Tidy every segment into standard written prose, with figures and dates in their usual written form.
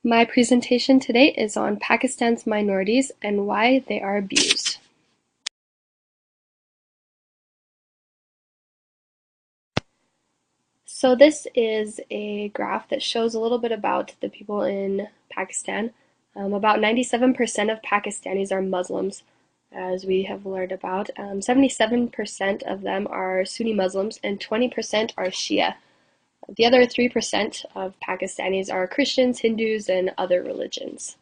My presentation today is on Pakistan's minorities and why they are abused. So this is a graph that shows a little bit about the people in Pakistan. About 97% of Pakistanis are Muslims, as we have learned about. 77% of them are Sunni Muslims and 20% are Shia. The other 3% of Pakistanis are Christians, Hindus, and other religions.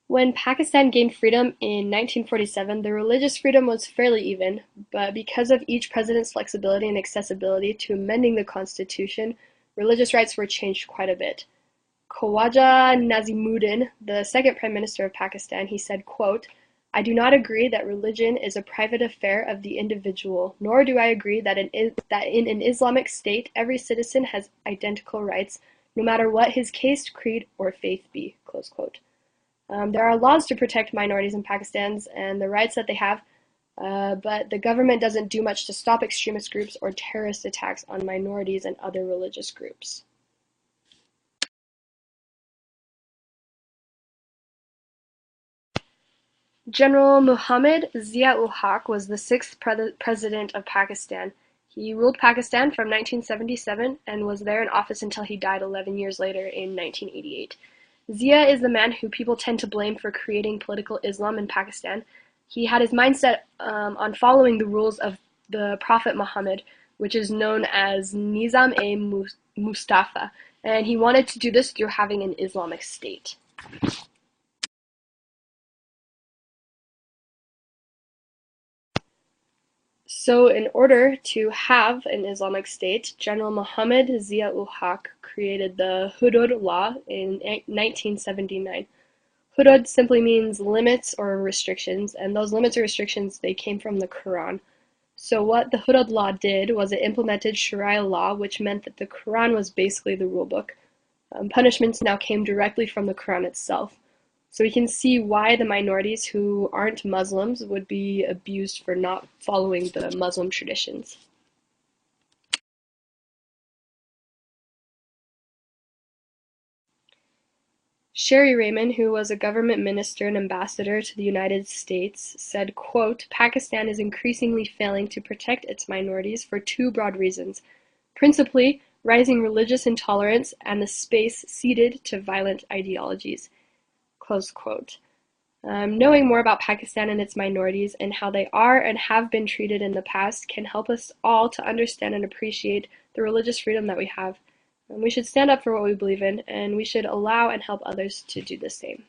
When Pakistan gained freedom in 1947, the religious freedom was fairly even, but because of each president's flexibility and accessibility to amending the constitution, religious rights were changed quite a bit. Khawaja Nazimuddin, the second Prime Minister of Pakistan, he said, quote, "I do not agree that religion is a private affair of the individual, nor do I agree that in an Islamic state every citizen has identical rights, no matter what his caste, creed, or faith be." Close quote. There are laws to protect minorities in Pakistan and the rights that they have, but the government doesn't do much to stop extremist groups or terrorist attacks on minorities and other religious groups. General Muhammad Zia-ul-Haq was the sixth president of Pakistan. He ruled Pakistan from 1977 and was there in office until he died 11 years later in 1988. Zia is the man who people tend to blame for creating political Islam in Pakistan. He had his mindset on following the rules of the Prophet Muhammad, which is known as Nizam-e-Mustafa, and he wanted to do this through having an Islamic state. So in order to have an Islamic state, General Muhammad Zia-ul-Haq created the Hudud law in 1979. Hudud simply means limits or restrictions, and those limits or restrictions, they came from the Quran. So what the Hudud law did was it implemented Sharia law, which meant that the Quran was basically the rule book. Punishments now came directly from the Quran itself. So we can see why the minorities who aren't Muslims would be abused for not following the Muslim traditions. Sherry Raymond, who was a government minister and ambassador to the United States, said, quote, "Pakistan is increasingly failing to protect its minorities for two broad reasons, principally rising religious intolerance and the space ceded to violent ideologies." Close quote. Knowing more about Pakistan and its minorities and how they are and have been treated in the past can help us all to understand and appreciate the religious freedom that we have. We should stand up for what we believe in, and we should allow and help others to do the same.